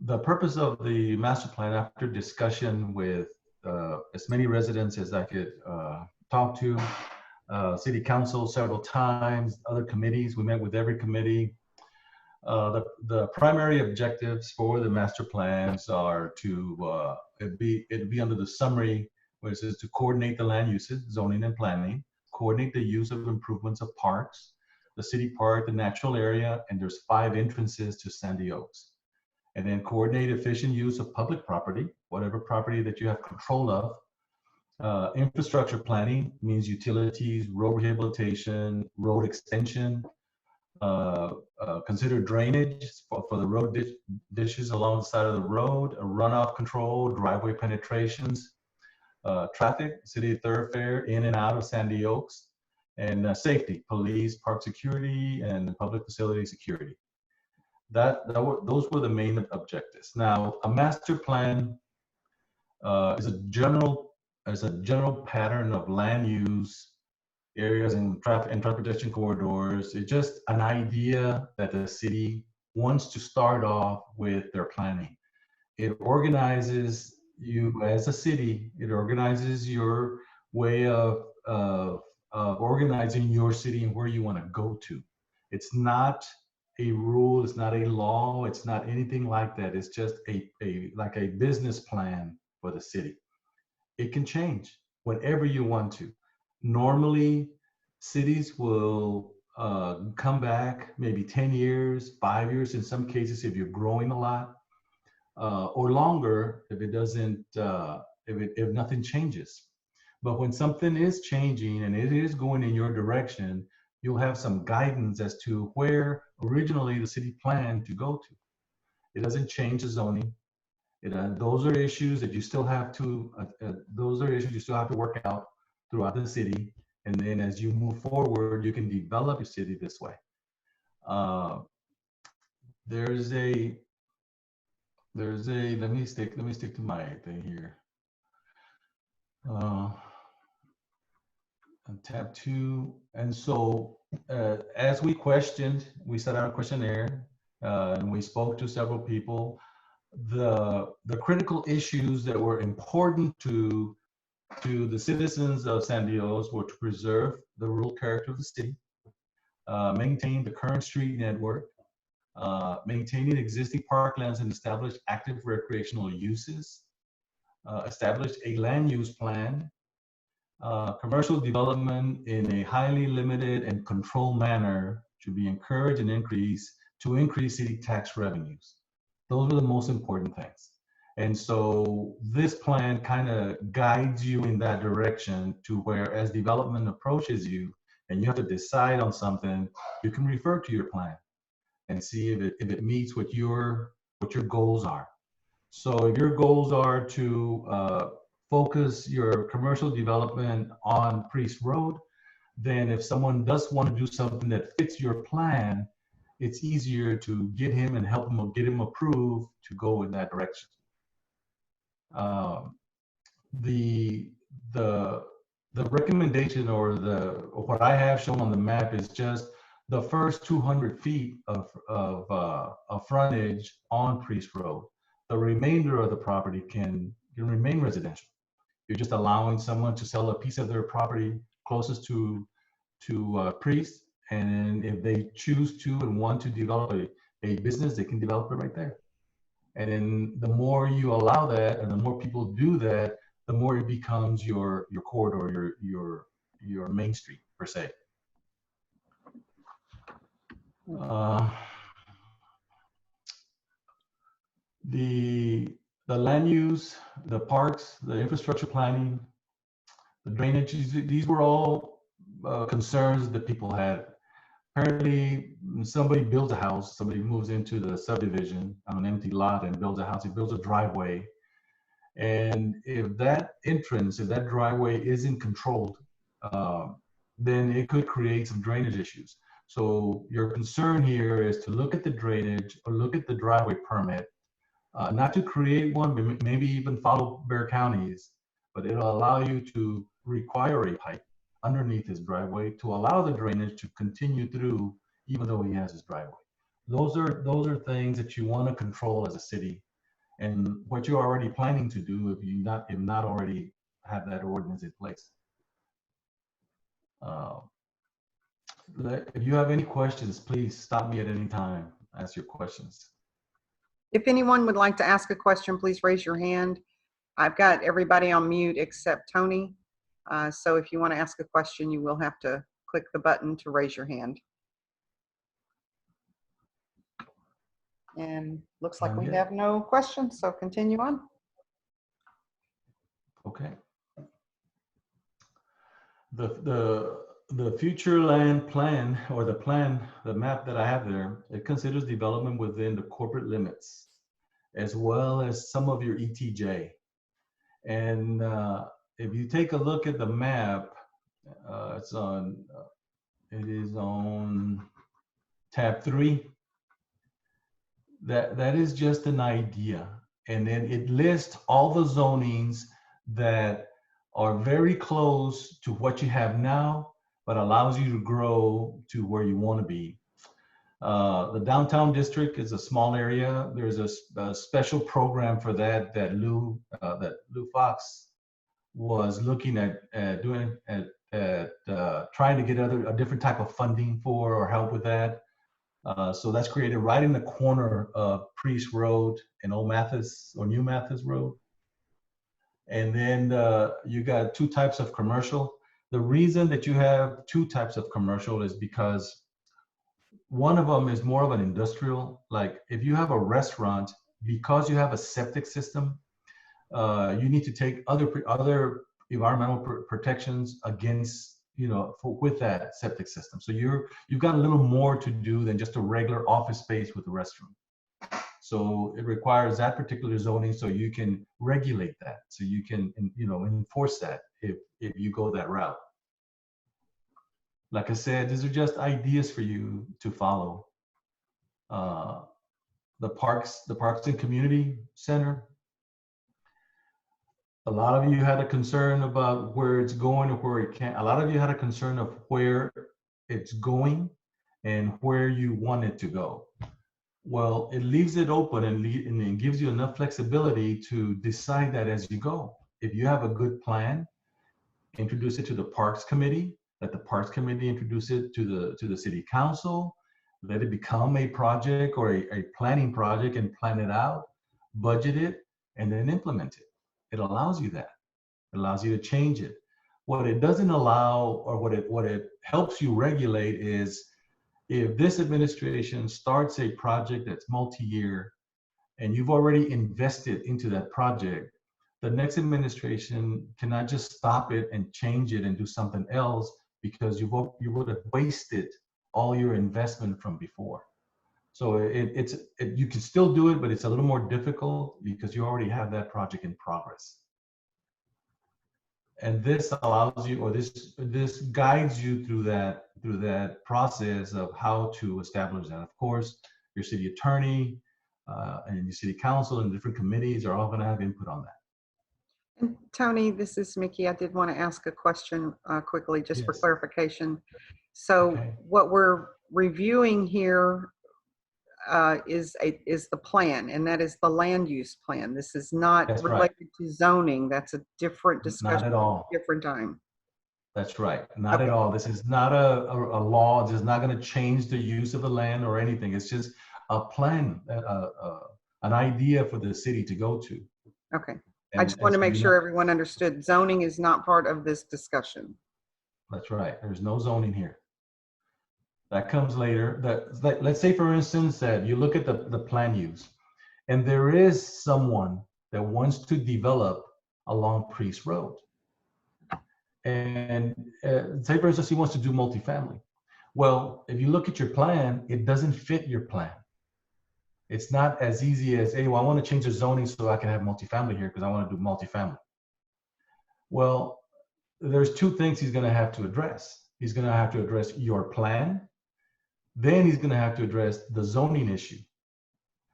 The purpose of the master plan, after discussion with as many residents as I could talk to, city council several times, other committees, we met with every committee. The primary objectives for the master plans are to, it'd be under the summary, where it says to coordinate the land uses, zoning and planning, coordinate the use of improvements of parks, the city park, the natural area, and there's 5 entrances to Sandy Oaks. And then coordinate efficient use of public property, whatever property that you have control of. Infrastructure planning means utilities, road rehabilitation, road extension. Consider drainage for the road dishes along the side of the road, runoff control, driveway penetrations, traffic, city thoroughfare in and out of Sandy Oaks, and safety, police, park security, and public facility security. Those were the main objectives. Now, a master plan is a general pattern of land use areas and traffic and transportation corridors. It's just an idea that the city wants to start off with their planning. It organizes you as a city. It organizes your way of organizing your city and where you want to go to. It's not a rule. It's not a law. It's not anything like that. It's just like a business plan for the city. It can change whenever you want to. Normally, cities will come back maybe 10 years, 5 years in some cases if you're growing a lot, or longer if it doesn't, if nothing changes. But when something is changing and it is going in your direction, you'll have some guidance as to where originally the city planned to go to. It doesn't change the zoning. Those are issues that you still have to, work out throughout the city. And then as you move forward, you can develop your city this way. There's a, let me stick to my thing here. Tab 2. And so as we set out a questionnaire and we spoke to several people, the critical issues that were important to the citizens of San Diego were to preserve the rural character of the city, maintain the current street network, maintaining existing parklands and establish active recreational uses, establish a land use plan, commercial development in a highly limited and controlled manner should be encouraged and increase city tax revenues. Those are the most important things. And so this plan kind of guides you in that direction to where as development approaches you and you have to decide on something, you can refer to your plan and see if it meets what your goals are. So if your goals are to focus your commercial development on Priest Road, then if someone does want to do something that fits your plan, it's easier to get him and help him or get him approved to go in that direction. The recommendation or what I have shown on the map is just the first 200 feet of frontage on Priest Road. The remainder of the property can remain residential. You're just allowing someone to sell a piece of their property closest to Priest, and if they choose to and want to develop a business, they can develop it right there. And then the more you allow that, and the more people do that, the more it becomes your corridor, your main street per se. The land use, the parks, the infrastructure planning, the drainage, these were all concerns that people had. Apparently, somebody builds a house, somebody moves into the subdivision on an empty lot and builds a house, he builds a driveway. And if that entrance, if that driveway isn't controlled, then it could create some drainage issues. So your concern here is to look at the drainage or look at the driveway permit, not to create one, but maybe even follow Bexar County's, but it'll allow you to require a pipe underneath his driveway to allow the drainage to continue through, even though he has his driveway. those are things that you want to control as a city, and what you're already planning to do if not already have that ordinance in place. Uh, if you have any questions, please stop me at any time. Ask your questions. If anyone would like to ask a question, please raise your hand. I've got everybody on mute except Tony. So if you want to ask a question, you will have to click the button to raise your hand. And looks like we have no questions, so continue on. Okay. The future land plan, or the map that I have there, it considers development within the corporate limits, as well as some of your ETJ. And if you take a look at the map, it is on tab 3. That is just an idea. And then it lists all the zonings that are very close to what you have now, but allows you to grow to where you want to be. The downtown district is a small area. There's a special program for that Lou Fox was looking at trying to get a different type of funding for or help with that. So that's created right in the corner of Priest Road and Old Mathis or New Mathis Road. And then you got 2 types of commercial. The reason that you have 2 types of commercial is because one of them is more of an industrial. Like if you have a restaurant, because you have a septic system, you need to take other environmental protections against, with that septic system. So you've got a little more to do than just a regular office space with a restroom. So it requires that particular zoning so you can regulate that, so you can, enforce that if you go that route. Like I said, these are just ideas for you to follow. The Parks and Community Center. A lot of you had a concern about where it's going or where it can't. A lot of you had a concern of where it's going and where you want it to go. Well, it leaves it open and gives you enough flexibility to decide that as you go. If you have a good plan, introduce it to the Parks Committee, let the Parks Committee introduce it to the City Council, let it become a project or a planning project and plan it out, budget it, and then implement it. It allows you that. It allows you to change it. What it doesn't allow, or what it helps you regulate, is if this administration starts a project that's multi-year and you've already invested into that project, the next administration cannot just stop it and change it and do something else, because you would have wasted all your investment from before. So you can still do it, but it's a little more difficult because you already have that project in progress. And this allows you, or this guides you through that process of how to establish that. Of course, your city attorney and your city council and different committees are all going to have input on that. And Tony, this is Mickey. I did want to ask a question quickly, just for clarification. So what we're reviewing here is the plan, and that is the land use plan. This is not related to zoning. That's a different discussion. Not at all. Different time. That's right. Not at all. This is not a law. This is not going to change the use of the land or anything. It's just a plan, an idea for the city to go to. Okay. I just want to make sure everyone understood. Zoning is not part of this discussion. That's right. There's no zoning here. That comes later. Let's say, for instance, that you look at the plan use, and there is someone that wants to develop along Priest Road. And say, for instance, he wants to do multifamily. Well, if you look at your plan, it doesn't fit your plan. It's not as easy as, hey, well, I want to change the zoning so I can have multifamily here because I want to do multifamily. Well, there's 2 things he's going to have to address. He's going to have to address your plan. Then he's going to have to address the zoning issue.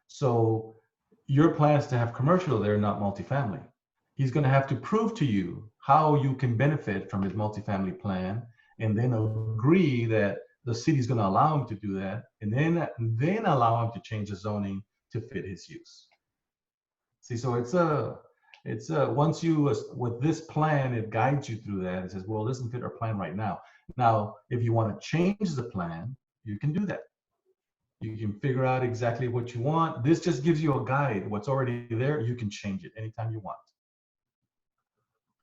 So your plan is to have commercial there, not multifamily. He's going to have to prove to you how you can benefit from his multifamily plan, and then agree that the city's going to allow him to do that, and then allow him to change the zoning to fit his use. See, so it's once you, with this plan, it guides you through that. It says, well, this doesn't fit our plan right now. Now, if you want to change the plan, you can do that. You can figure out exactly what you want. This just gives you a guide. What's already there, you can change it anytime you want.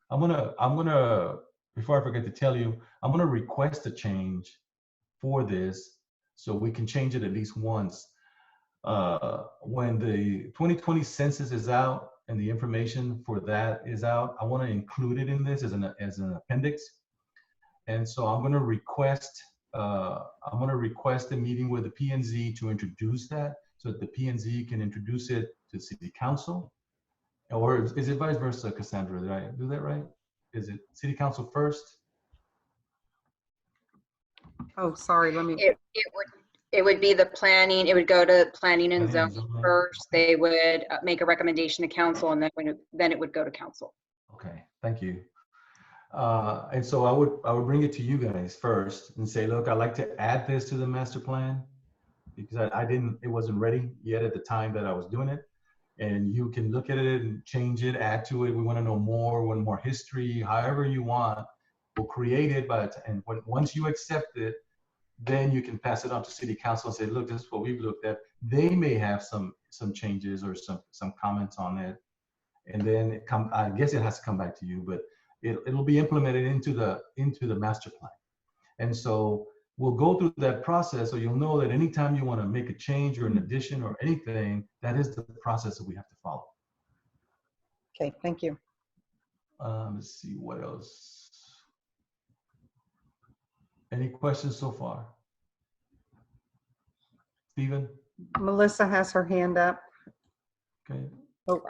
I'm gonna, before I forget to tell you, I'm gonna request a change for this so we can change it at least once. When the 2020 census is out and the information for that is out, I want to include it in this as an appendix. And so I'm going to request a meeting with the P&Z to introduce that, so that the P&Z can introduce it to City Council. Or is it vice versa, Cassandra? Did I do that right? Is it City Council first? Oh, sorry, let me. It would be the planning. It would go to planning and zoning first. They would make a recommendation to council, and then it would go to council. Okay, thank you. And so I would bring it to you guys first and say, look, I'd like to add this to the master plan, because it wasn't ready yet at the time that I was doing it. And you can look at it and change it, add to it. We want to know more, want more history, however you want. We'll create it, and once you accept it, then you can pass it on to City Council and say, look, this is what we've looked at. They may have some changes or some comments on it. And then I guess it has to come back to you, but it'll be implemented into the master plan. And so we'll go through that process, so you'll know that anytime you want to make a change or an addition or anything, that is the process that we have to follow. Okay, thank you. Let's see what else. Any questions so far? Stephen? Melissa has her hand up. Okay. Oh,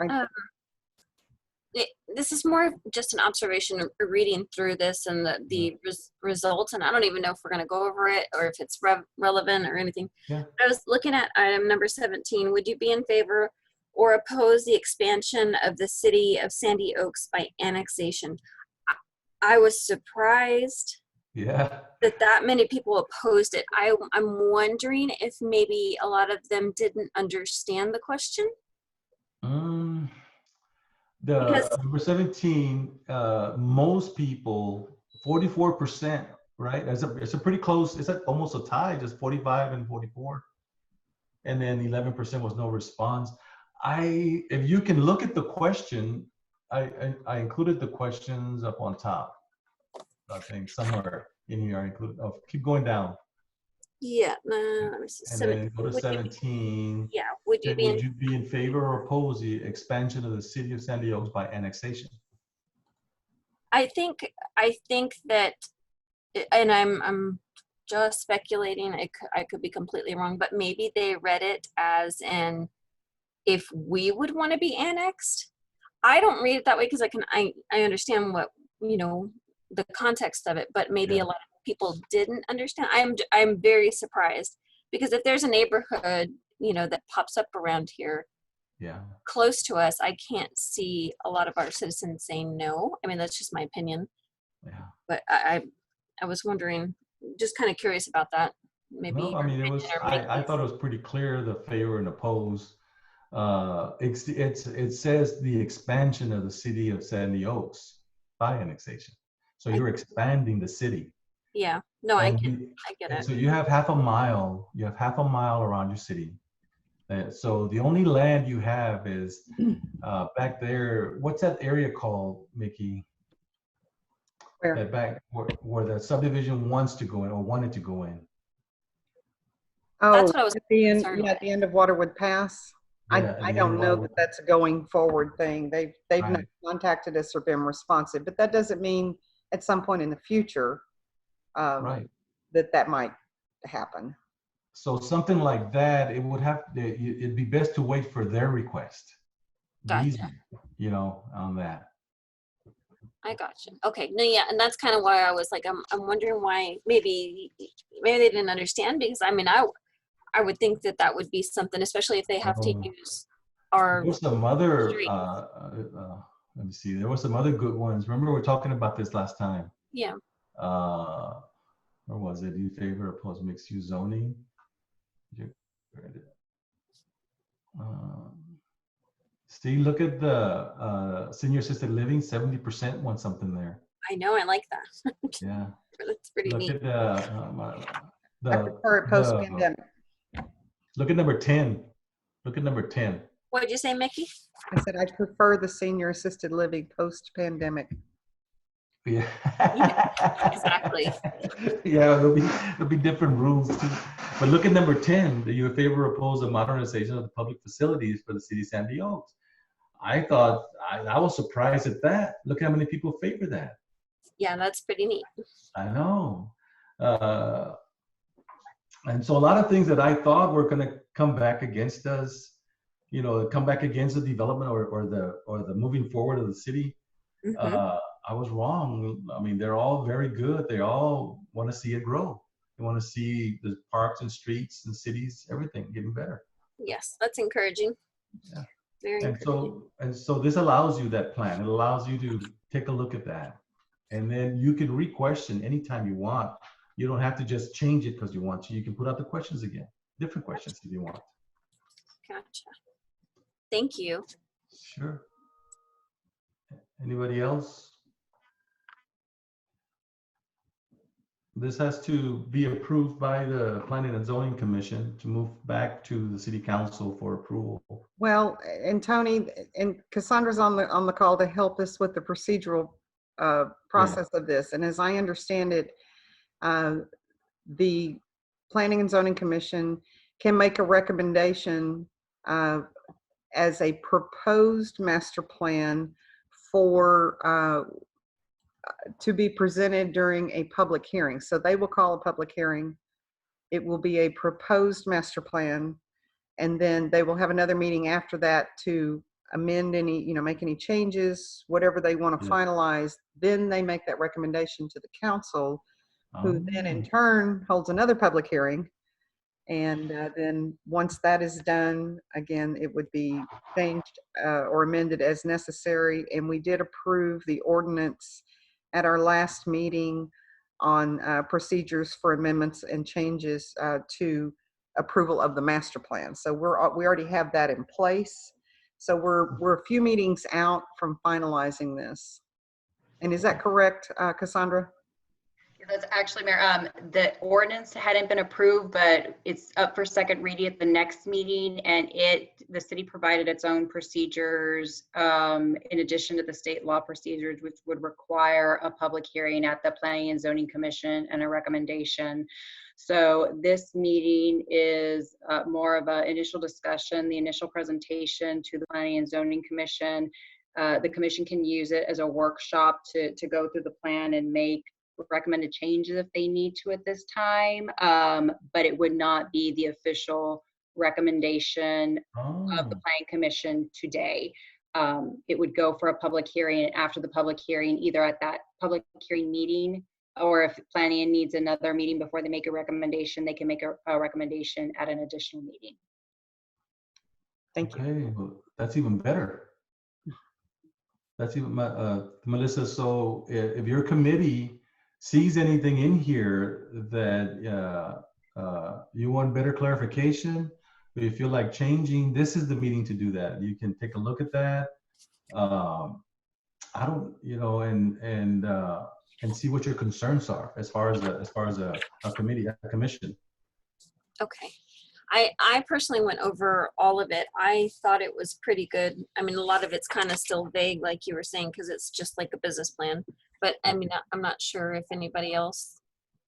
this is more of just an observation of reading through this and the results, and I don't even know if we're going to go over it or if it's relevant or anything. Yeah. I was looking at item number 17. Would you be in favor or oppose the expansion of the city of Sandy Oaks by annexation? I was surprised that many people opposed it. I'm wondering if maybe a lot of them didn't understand the question. Number 17, most people, 44%, right? It's a pretty close, it's almost a tie, just 45 and 44. And then 11% was no response. If you can look at the question, I included the questions up on top. I think somewhere in here I included, keep going down. Yeah, let me see. And then go to 17. Would you be in favor or oppose the expansion of the city of Sandy Oaks by annexation? I think that, and I'm just speculating, I could be completely wrong, but maybe they read it as in if we would want to be annexed. I don't read it that way because I understand what, the context of it, but maybe a lot of people didn't understand. I'm very surprised, because if there's a neighborhood, that pops up around here close to us, I can't see a lot of our citizens saying no. I mean, that's just my opinion. But I was wondering, just kind of curious about that. Maybe no, I mean, I thought it was pretty clear, the favor and oppose. It says the expansion of the city of Sandy Oaks by annexation. So you're expanding the city. Yeah, no, I get it. So you have half a mile around your city. So the only land you have is back there. What's that area called, Mickey? Where? That back where the subdivision wants to go in or wanted to go in. Oh, that's what I was at the end of Waterwood Pass. I don't know that that's a going forward thing. They've not contacted us or been responsive, but that doesn't mean at some point in the future that might happen. So something like that, it'd be best to wait for their request. Gotcha. Easier, on that. I gotcha. Okay. No, yeah, and that's kind of why I was like, I'm wondering why maybe they didn't understand, because I mean, I would think that would be something, especially if they have to use our. There's some other. Let me see. There were some other good ones. Remember, we were talking about this last time. Yeah. Or was it in favor, oppose mixed use zoning? Steve, look at the senior assisted living, 70% want something there. I know, I like that. Yeah. That's pretty Look neat. at I prefer it post-pandemic. look at number 10. Look at number 10. What did you say, Mickey? I said I prefer the senior assisted living post-pandemic. Yeah. Exactly. Yeah, there'll be different rules too. But look at number 10. Do you favor or oppose the modernization of the public facilities for the city of Sandy Oaks? I thought, I was surprised at that. Look how many people favor that. Yeah, that's pretty neat. I know. And so a lot of things that I thought were going to come back against us, you know, come back against the development or the moving forward of the city. I was wrong. I mean, they're all very good. They all want to see it grow. They want to see the parks and streets and cities, everything getting better. Yes, that's encouraging. Yeah. Very encouraging. And so this allows you that plan. It allows you to take a look at that. And then you can re-question anytime you want. You don't have to just change it because you want to. You can put out the questions again, different questions if you want. Gotcha. Thank you. Sure. Anybody else? This has to be approved by the Planning and Zoning Commission to move back to the City Council for approval. Well, and Tony and Cassandra's on the call to help us with the procedural process of this. And as I understand it, the Planning and Zoning Commission can make a recommendation as a proposed master plan for to be presented during a public hearing. So they will call a public hearing. It will be a proposed master plan, and then they will have another meeting after that to amend any, you know, make any changes, whatever they want to finalize. Then they make that recommendation to the council, who then in turn holds another public hearing. And then once that is done, again, it would be changed or amended as necessary. And we did approve the ordinance at our last meeting on procedures for amendments and changes to approval of the master plan. So we already have that in place. So we're a few meetings out from finalizing this. And is that correct, Cassandra? That's actually, Mayor, the ordinance hadn't been approved, but it's up for second reading at the next meeting, and the city provided its own procedures in addition to the state law procedures, which would require a public hearing at the Planning and Zoning Commission and a recommendation. So this meeting is more of an initial discussion, the initial presentation to the Planning and Zoning Commission. The commission can use it as a workshop to go through the plan and make recommended changes if they need to at this time, but it would not be the official recommendation of the Planning Commission today. It would go for a public hearing, and after the public hearing, either at that public hearing meeting, or if planning needs another meeting before they make a recommendation, they can make a recommendation at an additional meeting. Thank you. Okay, well, that's even better. That's even, Melissa, so if your committee sees anything in here that you want better clarification, or you feel like changing, this is the meeting to do that. You can take a look at that. I don't, you know, and see what your concerns are as far as a committee, a commission. Okay. I personally went over all of it. I thought it was pretty good. I mean, a lot of it's kind of still vague, like you were saying, because it's just like a business plan. But I mean, I'm not sure if anybody else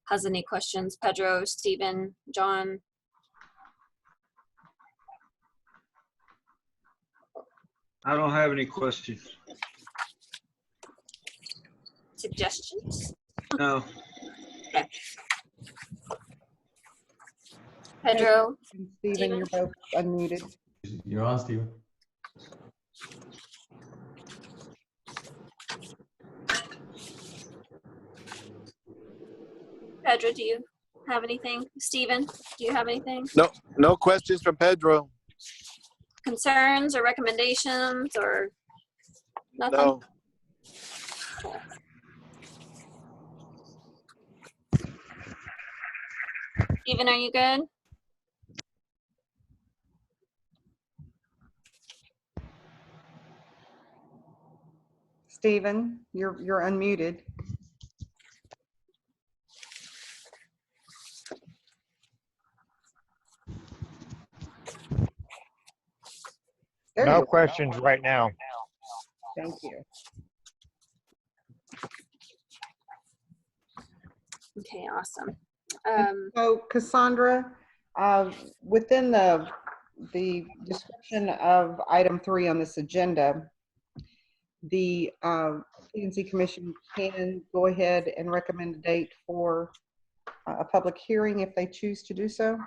has any questions. Pedro, Stephen, John. I don't have any questions. Suggestions? No. Okay. Pedro. And Stephen, you're both unmuted. You're on, Stephen. Pedro, do you have anything? Stephen, do you have anything? No questions from Pedro. Concerns or recommendations or nothing? No. Stephen, are you good? Stephen, you're unmuted. There you No go. questions right now. Thank you. Okay, awesome. So Cassandra, within the description of item 3 on this agenda, the P&Z Commission can go ahead and recommend a date for a public hearing if they choose to do so.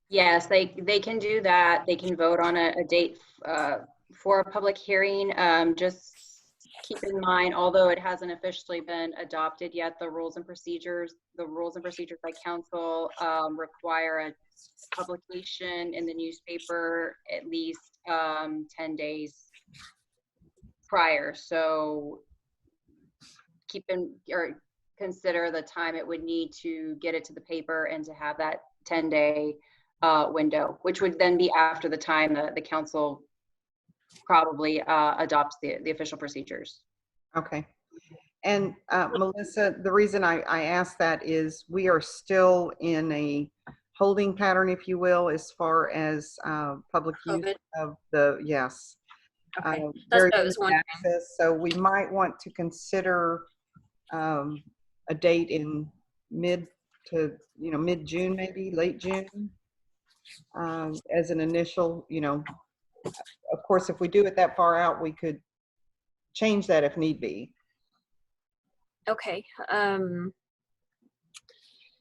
Yes, they can do that. They can vote on a date for a public hearing. Just keep in mind, although it hasn't officially been adopted yet, the rules and procedures by council require a publication in the newspaper at least 10 days prior. So consider the time it would need to get it to the paper and to have that 10-day window, which would then be after the time the council probably adopts the official procedures. Okay. And Melissa, the reason I asked that is we are still in a holding pattern, if you will, as far as public use COVID. of the, yes. Okay, that's Very what I was limited wondering. access. So we might want to consider a date in mid-June, maybe late June, as an initial, of course, if we do it that far out, we could change that if need be. Okay.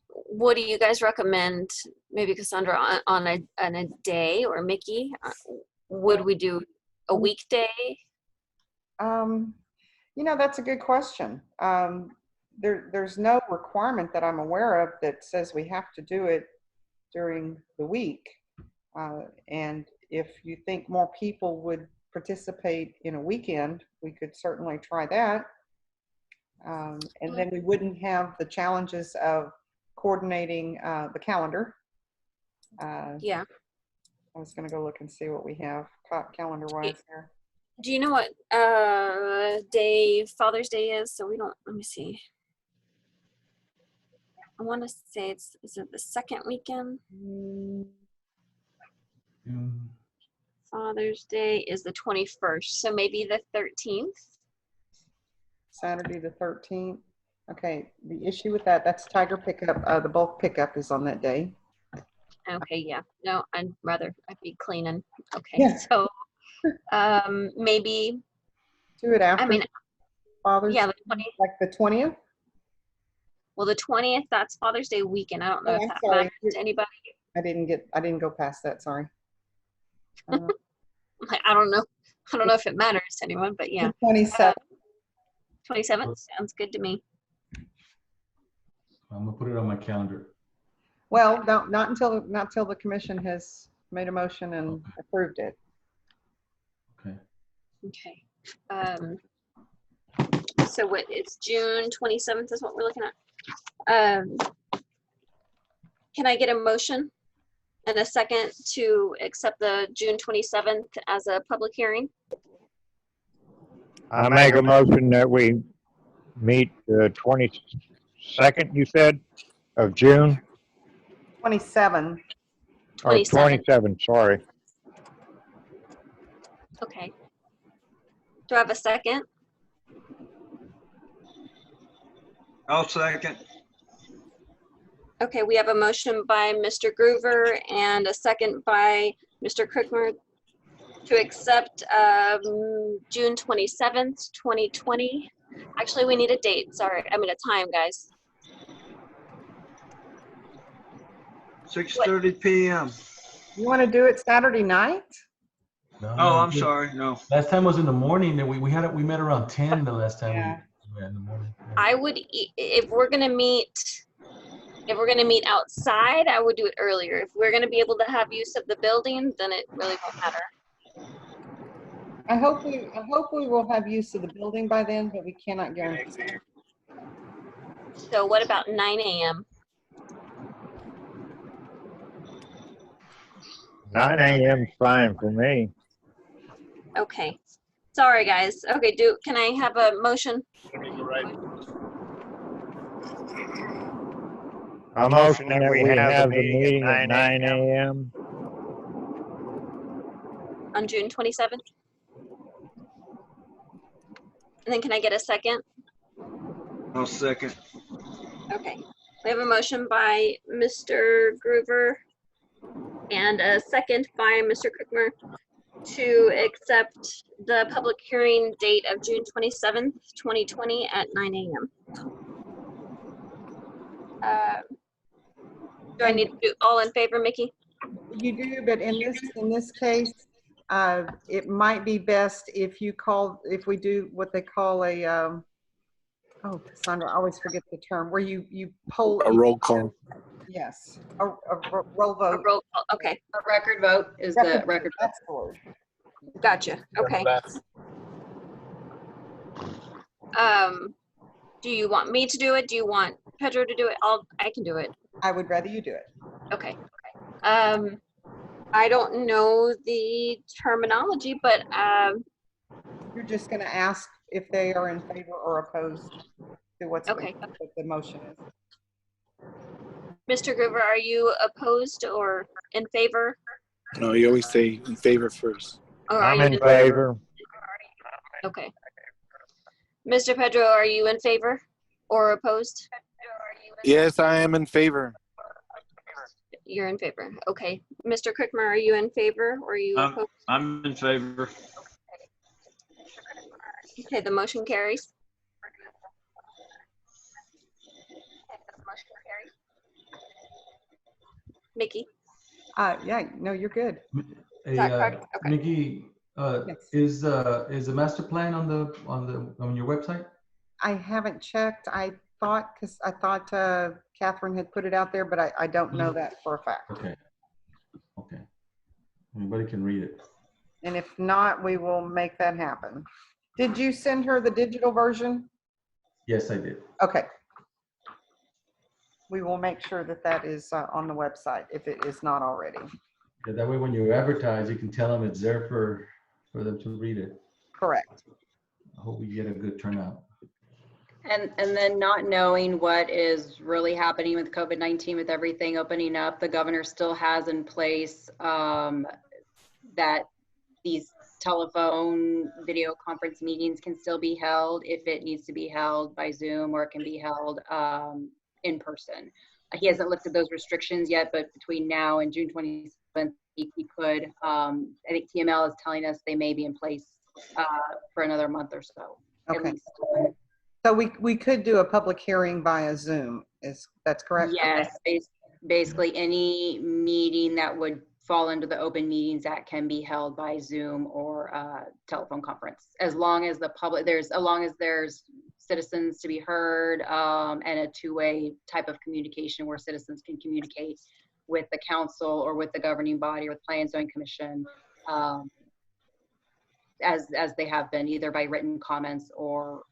What do you guys recommend? Maybe Cassandra on a day, or Mickey? Would we do a weekday? That's a good question. There's no requirement that I'm aware of that says we have to do it during the week. And if you think more people would participate in a weekend, we could certainly try that. And then we wouldn't have the challenges of coordinating the calendar. Yeah. I was going to go look and see what we have calendar-wise here. Do you know what day Father's Day is? So we don't, let me see. I want to say is it the second weekend? Father's Day is the 21st, so maybe the 13th. Saturday the 13th. Okay, the issue with that's Tiger pickup. The bulk pickup is on that day. Okay, yeah. No, I'd be cleaning. Okay, Yeah. so maybe. Do it after. I mean, Father's yeah, Day, like the 20th. Well, the 20th, that's Father's Day weekend. I don't know if that matters to anybody. I didn't go past that. Sorry. I don't know. I don't know if it matters to anyone, but yeah. 27th. 27th sounds good to me. I'm gonna put it on my calendar. Well, not until the commission has made a motion and approved it. Okay. Okay. So what? It's June 27th is what we're looking at. Can I get a motion and a second to accept the June 27th as a public hearing? I make a motion that we meet the 22nd, you said, of June? 27. Or 27, sorry. Okay. Do I have a second? I'll second. Okay, we have a motion by Mr. Groover and a second by Mr. Crickmer to accept June 27th, 2020. Actually, we need a date. Sorry, I mean a time, guys. 6:30 p.m. You want to do it Saturday night? No, Oh, I'm sorry. No. Last time was in the morning. That we met around 10 the last time Yeah. we met in the morning. Yeah. I would, if we're gonna meet outside, I would do it earlier. If we're gonna be able to have use of the building, then it really won't matter. I hope we will have use of the building by then, but we cannot guarantee. So what about 9 a.m.? 9 a.m. 's fine for me. Okay. Sorry, guys. Okay, can I have a motion? A motion that we have the meeting at 9 a.m. On June 27th? And then can I get a second? I'll second. Okay. We have a motion by Mr. Groover and a second by Mr. Crickmer to accept the public hearing date of June 27th, 2020 at 9 a.m. Do I need to do all in favor, Mickey? You do, but in this case, it might be best if we do what they call a, oh, Cassandra, I always forget the term, where you poll. A roll call. Yes, a roll A vote. roll call. Okay, A record vote is the record vote. That's the word. gotcha. Okay. Do you want me to do it? Do you want Pedro to do it? I can do it. I would rather you do it. Okay. I don't know the terminology, but You're just going to ask if they are in favor or opposed to what the motion is. Mr. Groover, are you opposed or in favor? No, you always say in favor first. Or are I'm you in favor. Okay. Mr. Pedro, are you in favor or opposed? Yes, I am in favor. You're in favor. Okay. Mr. Crickmer, are you in favor or are you opposed? I'm in favor. Okay, the motion carries. Mickey? Yeah, no, you're good. Hey, That correct? Okay. Nikki, Yes. is the master plan on your website? I haven't checked. I thought Catherine had put it out there, but I don't know that for a fact. Okay. Anybody can read it. And if not, we will make that happen. Did you send her the digital version? Yes, I did. Okay. We will make sure that is on the website if it is not already. Yeah, that way when you advertise, you can tell them it's there for them to read it. Correct. I hope we get a good turnout. And then not knowing what is really happening with COVID-19, with everything opening up, the governor still has in place that these telephone video conference meetings can still be held if it needs to be held by Zoom, or it can be held in person. He hasn't lifted those restrictions yet, but between now and June 27th, he could. I think TML is telling us they may be in place for another month or so. Okay. So we could do a public hearing via Zoom. That's correct? Yes, basically any meeting that would fall under the Open Meetings Act can be held by Zoom or telephone conference, as long as there's citizens to be heard and a two-way type of communication where citizens can communicate with the council or with the governing body or the Planning and Zoning Commission, as they have been, either by written comments or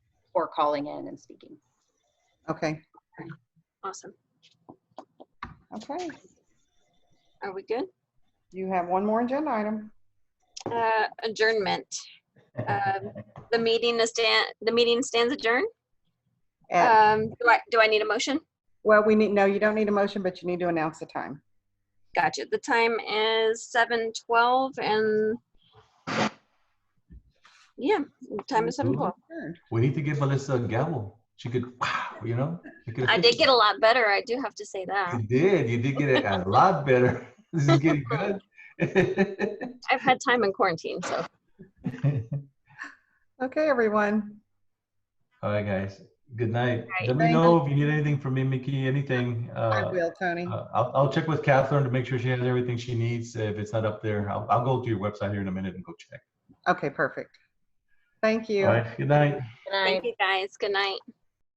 calling in and speaking. Okay. Awesome. Okay. Are we good? You have one more agenda item. Adjournment. The meeting stands adjourned. Do I need a motion? Well, no, you don't need a motion, but you need to announce the time. Gotcha. The time is 7:12 and yeah, the time is 7:12. We need to give Melissa a gavel. She could, you know. I did get a lot better. I do have to say that. You did get it a lot better. This is getting good. I've had time in quarantine, so. Okay, everyone. All right, guys. Good night. Right. Let me know if you need anything from me, Mickey, anything. I will, Tony. I'll check with Catherine to make sure she has everything she needs. If it's not up there, I'll go to your website here in a minute and go check. Okay, perfect. Thank you. All right. Good night. Good night. Thank you guys. Good night.